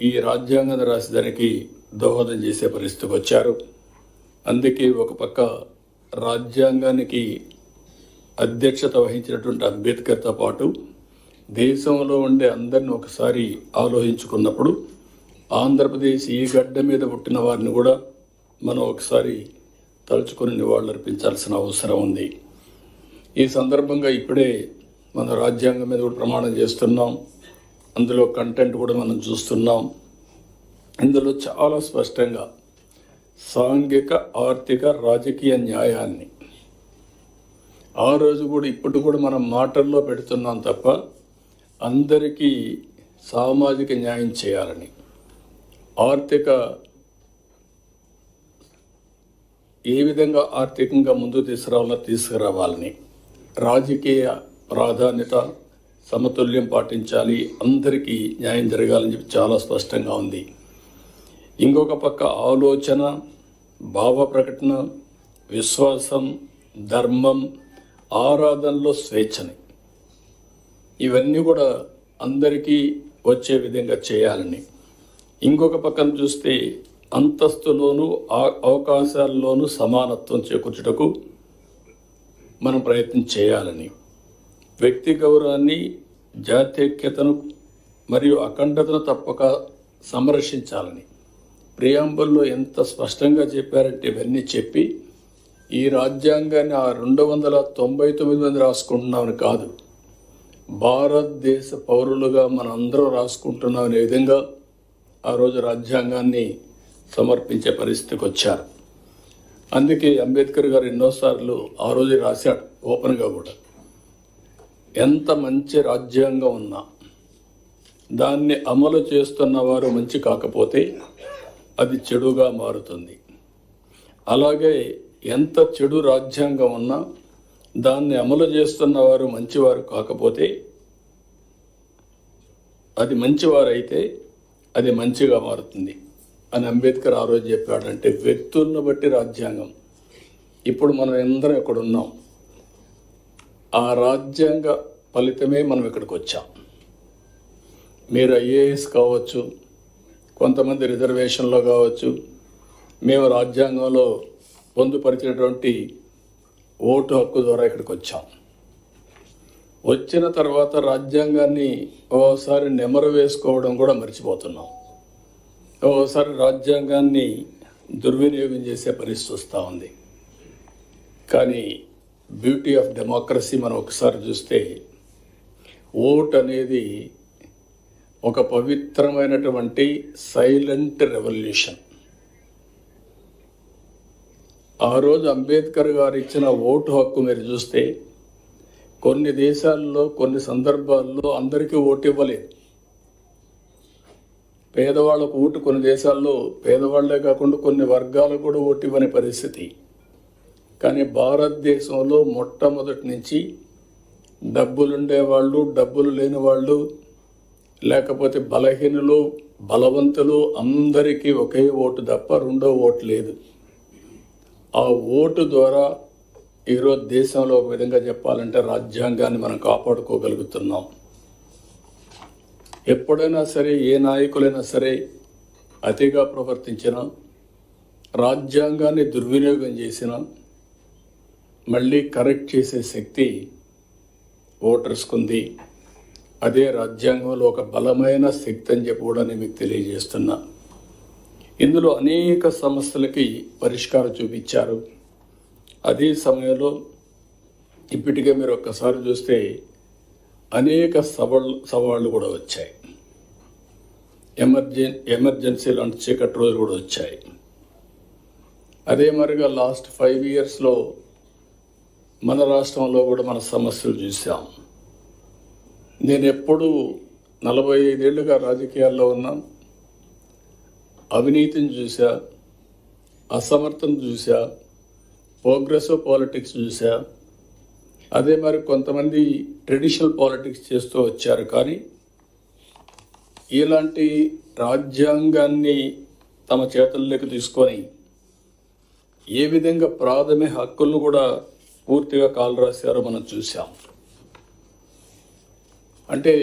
ఈ రాజ్యాంగాన్ని రాసేదానికి దోహదం చేసే పరిస్థితికి వచ్చారు. అందుకే ఒక పక్క రాజ్యాంగానికి అధ్యక్షత వహించినటువంటి అంబేద్కర్తో పాటు దేశంలో ఉండే అందరిని ఒకసారి ఆలోచించుకున్నప్పుడు ఆంధ్రప్రదేశ్ ఈ గడ్డ మీద పుట్టిన వారిని కూడా మనం ఒకసారి తలుచుకొని నివాళులర్పించాల్సిన అవసరం ఉంది. ఈ సందర్భంగా ఇప్పుడే మన రాజ్యాంగం మీద కూడా ప్రమాణం చేస్తున్నాం. అందులో కంటెంట్ కూడా మనం చూస్తున్నాం. ఇందులో చాలా స్పష్టంగా సాంఘిక, ఆర్థిక, రాజకీయ న్యాయాన్ని ఆ రోజు కూడా ఇప్పుడు కూడా మనం మాటల్లో పెడుతున్నాం తప్ప అందరికీ సామాజిక న్యాయం చేయాలని, ఆర్థిక ఏ విధంగా ఆర్థికంగా ముందుకు తీసుకురావాలని, రాజకీయ ప్రాధాన్యత సమతుల్యం పాటించాలి, అందరికీ న్యాయం జరగాలని చెప్పి చాలా స్పష్టంగా ఉంది. ఇంకొక పక్క ఆలోచన, భావ ప్రకటన, విశ్వాసం, ధర్మం, ఆరాధనలో స్వేచ్ఛని ఇవన్నీ కూడా అందరికీ వచ్చే విధంగా చేయాలని, ఇంకొక పక్కన చూస్తే అంతస్తులోనూ అవకాశాల్లోనూ సమానత్వం చేకూర్చుటకు మనం ప్రయత్నం చేయాలని, వ్యక్తి గౌరవాన్ని, జాతీయతను మరియు అఖండతను తప్పక సంరక్షించాలని ప్రియాంబుల్లో ఎంత స్పష్టంగా చెప్పారంటే ఇవన్నీ చెప్పి ఈ రాజ్యాంగాన్ని 299 మంది రాసుకుంటున్నామని కాదు, భారతదేశ పౌరులుగా మనందరం రాసుకుంటున్నామనే విధంగా ఆ రోజు రాజ్యాంగాన్ని సమర్పించే పరిస్థితికి వచ్చారు. అందుకే అంబేద్కర్ గారు ఎన్నోసార్లు ఆ రోజు రాశాడు ఓపెన్గా కూడా, ఎంత మంచి రాజ్యాంగం ఉన్నా దాన్ని అమలు చేస్తున్న వారు మంచి కాకపోతే అది చెడుగా మారుతుంది. అలాగే ఎంత చెడు రాజ్యాంగం ఉన్నా దాన్ని అమలు చేస్తున్న వారు మంచివారు కాకపోతే అది మంచివారైతే అది మంచిగా మారుతుంది అని అంబేద్కర్ ఆ రోజు చెప్పాడంటే వ్యక్తులను బట్టి రాజ్యాంగం. ఇప్పుడు మనం అందరం ఇక్కడ ఉన్నాం, ఆ రాజ్యాంగ ఫలితమే మనం ఇక్కడికి వచ్చాం. మీరు ఐఏఎస్ కావచ్చు, కొంతమంది రిజర్వేషన్లో కావచ్చు, మేము రాజ్యాంగంలో పొందుపరిచినటువంటి ఓటు హక్కు ద్వారా ఇక్కడికి వచ్చాం. వచ్చిన తర్వాత రాజ్యాంగాన్ని ఓసారి నెమరు వేసుకోవడం కూడా మర్చిపోతున్నాం. ఓసారి రాజ్యాంగాన్ని దుర్వినియోగం చేసే పరిస్థితి వస్తూ ఉంది. కానీ బ్యూటీ ఆఫ్ డెమోక్రసీ మనం ఒకసారి చూస్తే ఓట్ అనేది ఒక పవిత్రమైనటువంటి సైలెంట్ రెవల్యూషన్. ఆ రోజు అంబేద్కర్ గారు ఇచ్చిన ఓటు హక్కు మీరు చూస్తే కొన్ని దేశాల్లో కొన్ని సందర్భాల్లో అందరికీ ఓటు ఇవ్వలేదు. పేదవాళ్ళకు ఓటు కొన్ని దేశాల్లో పేదవాళ్లే కాకుండా కొన్ని వర్గాలకు కూడా ఓటు ఇవ్వని పరిస్థితి. కానీ భారతదేశంలో మొట్టమొదటి నుంచి డబ్బులుండేవాళ్ళు, డబ్బులు లేని వాళ్ళు, లేకపోతే బలహీనులు, బలవంతులు అందరికీ ఒకే ఓటు తప్ప రెండో ఓటు లేదు. ఆ ఓటు ద్వారా ఈరోజు దేశంలో ఒక విధంగా చెప్పాలంటే రాజ్యాంగాన్ని మనం కాపాడుకోగలుగుతున్నాం. ఎప్పుడైనా సరే ఏ నాయకులైనా సరే అతిగా ప్రవర్తించినా, రాజ్యాంగాన్ని దుర్వినియోగం చేసినా మళ్ళీ కరెక్ట్ చేసే శక్తి ఓటర్స్కు ఉంది. అదే రాజ్యాంగంలో ఒక బలమైన శక్తి అని చెప్పి కూడా నేను మీకు తెలియజేస్తున్నా. ఇందులో అనేక సమస్యలకి పరిష్కారం చూపించారు. అదే సమయంలో ఇప్పటికే మీరు ఒక్కసారి చూస్తే అనేక సవాళ్ళు కూడా వచ్చాయి. ఎమర్జెన్సీ లాంటి చీకటి రోజులు కూడా వచ్చాయి. అదే మరిగా లాస్ట్ 5 yearsలో మన రాష్ట్రంలో కూడా మన సమస్యలు చూసాం. నేను ఎప్పుడూ 45 ఏళ్ళుగా రాజకీయాల్లో ఉన్నా, అవినీతిని చూసా, అసమర్థను చూసా, ప్రోగ్రెసివ్ పాలిటిక్స్ చూసా. అదే మరి కొంతమంది ట్రెడిషనల్ పాలిటిక్స్ చేస్తూ వచ్చారు. కానీ ఇలాంటి రాజ్యాంగాన్ని తమ చేతుల్లోకి తీసుకొని ఏ విధంగా ప్రాథమిక హక్కులను కూడా పూర్తిగా కాలు రాశారో మనం చూసాం. అంటే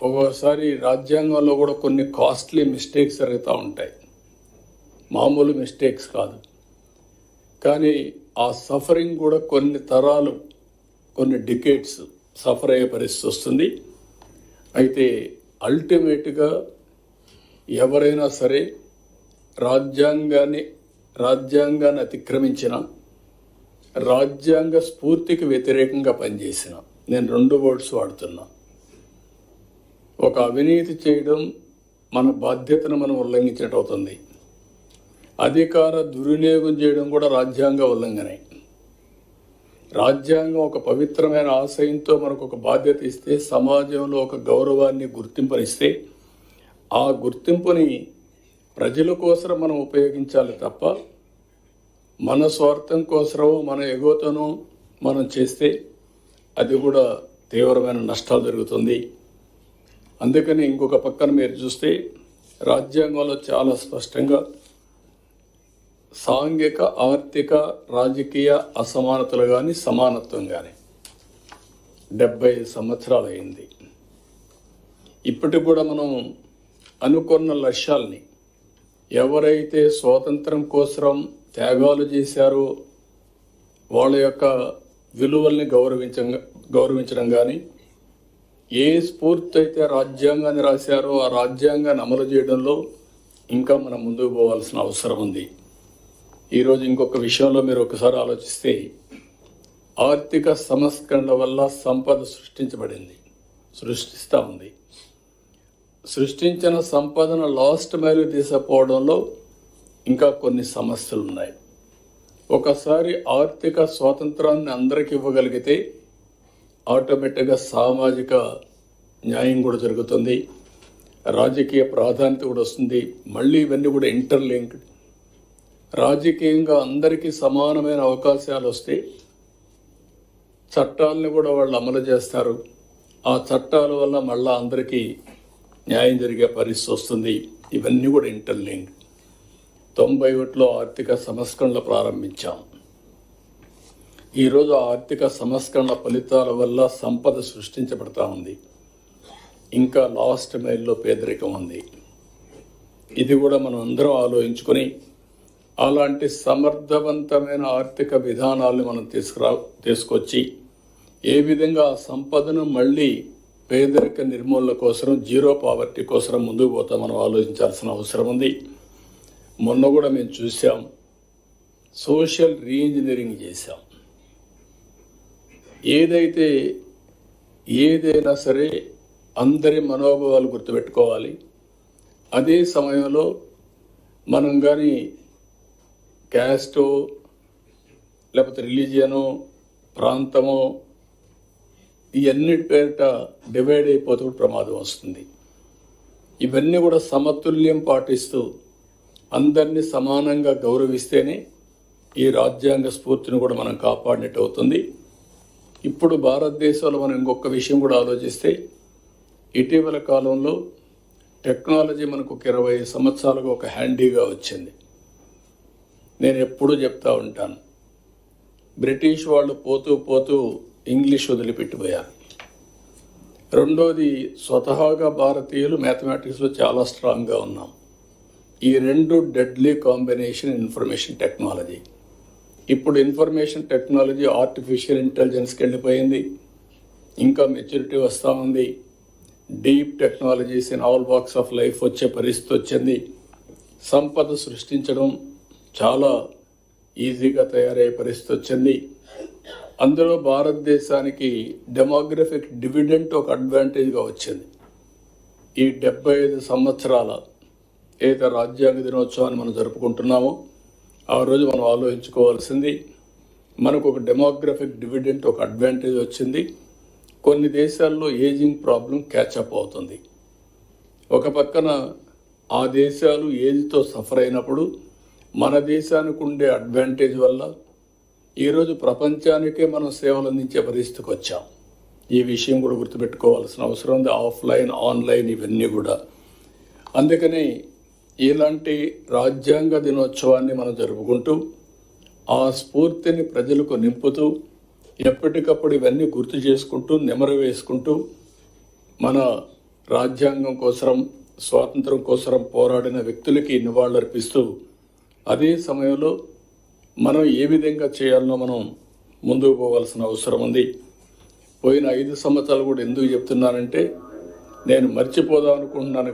ఒక్కోసారి రాజ్యాంగంలో కూడా కొన్ని కాస్ట్లీ మిస్టేక్స్ జరుగుతూ ఉంటాయి, మామూలు మిస్టేక్స్ కాదు. కానీ ఆ సఫరింగ్ కూడా కొన్ని తరాలు, కొన్ని డికేట్స్ సఫర్ అయ్యే పరిస్థితి వస్తుంది. అయితే అల్టిమేట్గా ఎవరైనా సరే రాజ్యాంగాన్ని అతిక్రమించిన, రాజ్యాంగ స్ఫూర్తికి వ్యతిరేకంగా పనిచేసిన, నేను 2 వర్డ్స్ వాడుతున్నా. ఒక అవినీతి చేయడం మన బాధ్యతను మనం ఉల్లంఘించినట్టు అవుతుంది. అధికార దుర్వినియోగం చేయడం కూడా రాజ్యాంగ ఉల్లంఘనే. రాజ్యాంగం ఒక పవిత్రమైన ఆశయంతో మనకు ఒక బాధ్యత ఇస్తే, సమాజంలో ఒక గౌరవాన్ని, గుర్తింపునిస్తే, ఆ గుర్తింపుని ప్రజల కోసం మనం ఉపయోగించాలి తప్ప మన స్వార్థం కోసమో మన ఎగోతోనో మనం చేస్తే అది కూడా తీవ్రమైన నష్టాలు జరుగుతుంది. అందుకని ఇంకొక పక్కన మీరు చూస్తే రాజ్యాంగంలో చాలా స్పష్టంగా సాంఘిక, ఆర్థిక, రాజకీయ అసమానతలు కానీ సమానత్వం కానీ 75 సంవత్సరాలు అయింది. ఇప్పటికి కూడా మనం అనుకున్న లక్ష్యాల్ని, ఎవరైతే స్వాతంత్రం కోసం త్యాగాలు చేశారో వాళ్ళ యొక్క విలువల్ని గౌరవించడం కానీ, ఏ స్ఫూర్తి అయితే రాజ్యాంగాన్ని రాశారో ఆ రాజ్యాంగాన్ని అమలు చేయడంలో ఇంకా మనం ముందుకు పోవాల్సిన అవసరం ఉంది. ఈరోజు ఇంకొక విషయంలో మీరు ఒకసారి ఆలోచిస్తే, ఆర్థిక సంస్కరణల వల్ల సంపద సృష్టిస్తూ ఉంది. సృష్టించిన సంపదను లాస్ట్ మైలు తీసుకుపోవడంలో ఇంకా కొన్ని సమస్యలు ఉన్నాయి. ఒకసారి ఆర్థిక స్వాతంత్రాన్ని అందరికీ ఇవ్వగలిగితే ఆటోమేటిక్గా సామాజిక న్యాయం కూడా జరుగుతుంది, రాజకీయ ప్రాధాన్యత కూడా వస్తుంది. మళ్ళీ ఇవన్నీ కూడా ఇంటర్లింక్డ్. రాజకీయంగా అందరికీ సమానమైన అవకాశాలు వస్తే చట్టాలను కూడా వాళ్ళు అమలు చేస్తారు. ఆ చట్టాల వల్ల మళ్ళీ అందరికీ న్యాయం జరిగే పరిస్థితి వస్తుంది. ఇవన్నీ కూడా ఇంటర్లింక్డ్. 91లో ఆర్థిక సంస్కరణలు ప్రారంభించాం. ఈరోజు ఆర్థిక సంస్కరణల ఫలితాల వల్ల సంపద సృష్టించబడతా ఉంది. ఇంకా లాస్ట్ మైల్లో పేదరికం ఉంది. ఇది కూడా మనం అందరం ఆలోచించుకొని అలాంటి సమర్థవంతమైన ఆర్థిక విధానాలను మనం తీసుకొచ్చి ఏ విధంగా ఆ సంపదను మళ్ళీ పేదరిక నిర్మూలన కోసం, జీరో పావర్టీ కోసం ముందుకు పోతా మనం ఆలోచించాల్సిన అవసరం ఉంది. మొన్న కూడా మేము చూసాం, సోషల్ రీఇంజనీరింగ్ చేశాం. ఏదైనా సరే అందరి మనోభావాలు గుర్తుపెట్టుకోవాలి. అదే సమయంలో మనం కానీ క్యాస్టో లేకపోతే రిలీజియనో ప్రాంతమో ఇవన్నిటి పేరిట డివైడ్ అయిపోతూ ప్రమాదం వస్తుంది. ఇవన్నీ కూడా సమతుల్యం పాటిస్తూ అందరినీ సమానంగా గౌరవిస్తేనే ఈ రాజ్యాంగ స్ఫూర్తిని కూడా మనం కాపాడినట్టు అవుతుంది. ఇప్పుడు భారతదేశంలో మనం ఇంకొక విషయం కూడా ఆలోచిస్తే, ఇటీవల కాలంలో టెక్నాలజీ మనకు 20 సంవత్సరాలుగా ఒక హ్యాండీగా వచ్చింది. నేను ఎప్పుడూ చెప్తా ఉంటాను, బ్రిటిష్ వాళ్ళు పోతూ ఇంగ్లీష్ వదిలిపెట్టిపోయారు. రెండోది, స్వతహాగా భారతీయులు మ్యాథమెటిక్స్లో చాలా స్ట్రాంగ్గా ఉన్నాం. ఈ 2 డెడ్లీ కాంబినేషన్ ఇన్ఫర్మేషన్ టెక్నాలజీ. ఇప్పుడు ఇన్ఫర్మేషన్ టెక్నాలజీ ఆర్టిఫిషియల్ ఇంటెలిజెన్స్కి వెళ్ళిపోయింది. ఇంకా మెచ్యూరిటీ వస్తూ ఉంది. Deep technologies in all walks of life వచ్చే పరిస్థితి వచ్చింది. సంపద సృష్టించడం చాలా ఈజీగా తయారయ్యే పరిస్థితి వచ్చింది. అందులో భారతదేశానికి డెమోగ్రఫిక్ డివిడెంట్ ఒక అడ్వాంటేజ్గా వచ్చింది. ఈ 75 సంవత్సరాల ఏదైతే రాజ్యాంగ దినోత్సవాన్ని మనం జరుపుకుంటున్నామో ఆ రోజు మనం ఆలోచించుకోవాల్సింది, మనకు ఒక డెమోగ్రఫిక్ డివిడెంట్ ఒక అడ్వాంటేజ్ వచ్చింది. కొన్ని దేశాల్లో ఏజింగ్ ప్రాబ్లం క్యాచప్ అవుతుంది. ఒక పక్కన ఆ దేశాలు ఏజ్తో సఫర్ అయినప్పుడు మన దేశానికి ఉండే అడ్వాంటేజ్ వల్ల ఈరోజు ప్రపంచానికే మనం సేవలు అందించే పరిస్థితికి వచ్చాం. ఈ విషయం కూడా గుర్తుపెట్టుకోవాల్సిన అవసరం ఉంది. ఆఫ్లైన్, ఆన్లైన్ ఇవన్నీ కూడా. అందుకని ఇలాంటి రాజ్యాంగ దినోత్సవాన్ని మనం జరుపుకుంటూ ఆ స్ఫూర్తిని ప్రజలకు నింపుతూ ఎప్పటికప్పుడు ఇవన్నీ గుర్తు చేసుకుంటూ నెమరు వేసుకుంటూ మన రాజ్యాంగం కోసం, స్వాతంత్రం కోసం పోరాడిన వ్యక్తులకి నివాళులర్పిస్తూ అదే సమయంలో మనం ఏ విధంగా చేయాలనో మనం ముందుకు పోవాల్సిన అవసరం ఉంది. పోయిన 5 సంవత్సరాలు కూడా ఎందుకు చెప్తున్నానంటే, నేను మర్చిపోదాం అనుకుంటున్నాను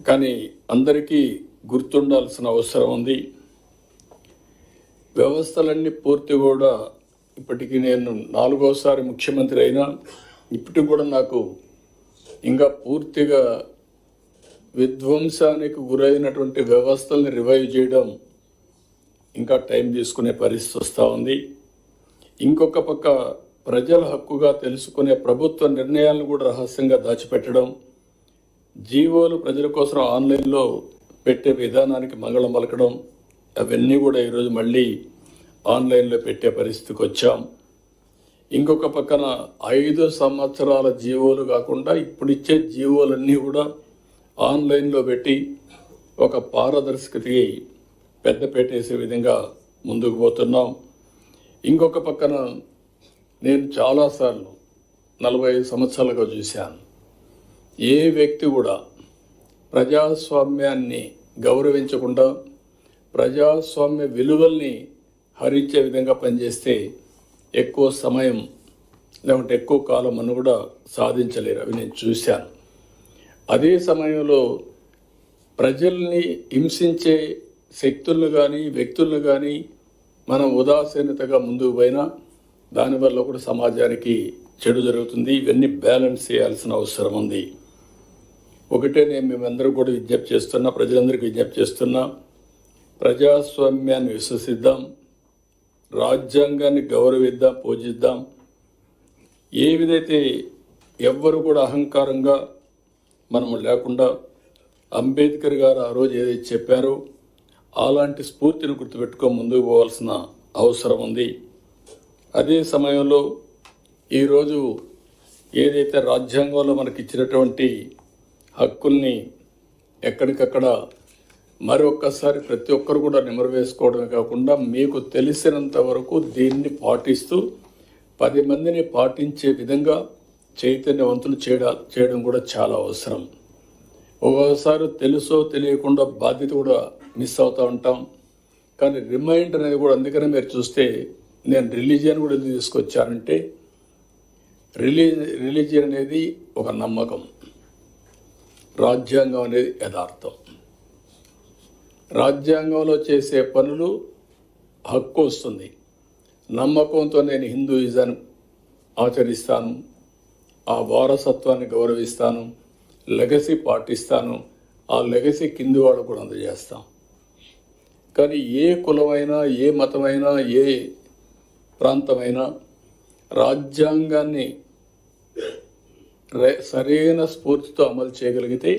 కానీ అందరికీ గుర్తుండాల్సిన అవసరం ఉంది. వ్యవస్థలన్నీ పూర్తి కూడా ఇప్పటికీ నేను 4వసారి ముఖ్యమంత్రి అయినా ఇప్పటికి కూడా నాకు ఇంకా పూర్తిగా విధ్వంసానికి గురైనటువంటి వ్యవస్థల్ని రివైవ్ చేయడం ఇంకా టైం తీసుకునే పరిస్థితి వస్తూ ఉంది. ఇంకొక పక్క ప్రజల హక్కుగా తెలుసుకునే ప్రభుత్వ నిర్ణయాలను కూడా రహస్యంగా దాచిపెట్టడం, జీవోలు ప్రజల కోసం ఆన్లైన్లో పెట్టే విధానానికి మంగళం పలకడం, అవన్నీ కూడా ఈరోజు మళ్ళీ ఆన్లైన్లో పెట్టే పరిస్థితికి వచ్చాం. ఇంకొక పక్కన 5 సంవత్సరాల జీవోలు కాకుండా ఇప్పుడు ఇచ్చే జీవోలన్నీ కూడా ఆన్లైన్లో పెట్టి ఒక పారదర్శకతకి పెద్ద పెట్టేసే విధంగా ముందుకు పోతున్నాం. ఇంకొక పక్కన నేను చాలాసార్లు 45 సంవత్సరాలుగా చూశాను, ఏ వ్యక్తి కూడా ప్రజాస్వామ్యాన్ని గౌరవించకుండా ప్రజాస్వామ్య విలువల్ని హరించే విధంగా పనిచేస్తే ఎక్కువ సమయం లేకుంటే ఎక్కువ కాలం అని కూడా సాధించలేరు. అవి నేను చూశాను. అదే సమయంలో ప్రజల్ని హింసించే శక్తులను కానీ వ్యక్తులను కానీ మనం ఉదాసీనతగా ముందుకు పోయినా దానివల్ల కూడా సమాజానికి చెడు జరుగుతుంది. ఇవన్నీ బ్యాలెన్స్ చేయాల్సిన అవసరం ఉంది. ఒకటే నేను మేమందరూ కూడా విజ్ఞప్తి చేస్తున్నా, ప్రజలందరికీ విజ్ఞప్తి చేస్తున్నా, ప్రజాస్వామ్యాన్ని విశ్వసిద్దాం, రాజ్యాంగాన్ని గౌరవిద్దాం, పూజిద్దాం. ఏ విధైతే ఎవ్వరు కూడా అహంకారంగా మనము లేకుండా అంబేద్కర్ గారు ఆ రోజు ఏదైతే చెప్పారో అలాంటి స్ఫూర్తిని గుర్తుపెట్టుకొని ముందుకు పోవాల్సిన అవసరం ఉంది. అదే సమయంలో ఈరోజు ఏదైతే రాజ్యాంగంలో మనకి ఇచ్చినటువంటి హక్కుల్ని ఎక్కడికక్కడ మరొక్కసారి ప్రతి ఒక్కరు కూడా నెమరువేసుకోవడమే కాకుండా మీకు తెలిసినంత వరకు దీన్ని పాటిస్తూ 10 మందిని పాటించే విధంగా చైతన్యవంతులు చేయడం కూడా చాలా అవసరం. ఒక్కోసారి తెలుసో తెలియకుండా బాధ్యత కూడా మిస్ అవుతూ ఉంటాం. కానీ రిమైండర్ అనేది కూడా, అందుకనే మీరు చూస్తే నేను రిలీజియన్ కూడా ఎందుకు తీసుకొచ్చానంటే, రిలీజియన్ అనేది ఒక నమ్మకం, రాజ్యాంగం అనేది యథార్థం. రాజ్యాంగంలో చేసే పనులు హక్కు వస్తుంది. నమ్మకంతో నేను హిందూయిజం ఆచరిస్తాను, ఆ వారసత్వాన్ని గౌరవిస్తాను, లెగసీ పాటిస్తాను, ఆ లెగసీ కింది వాళ్ళు కూడా అందజేస్తాం. కానీ ఏ కులమైనా, ఏ మతమైనా, ఏ ప్రాంతమైనా రాజ్యాంగాన్ని సరైన స్ఫూర్తితో అమలు చేయగలిగితే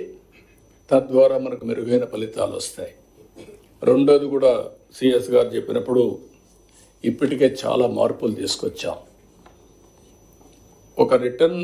తద్వారా మనకు మెరుగైన ఫలితాలు వస్తాయి. రెండోది కూడా సిఎస్ గారు చెప్పినప్పుడు ఇప్పటికే చాలా మార్పులు తీసుకొచ్చాం. ఒక రిటర్న్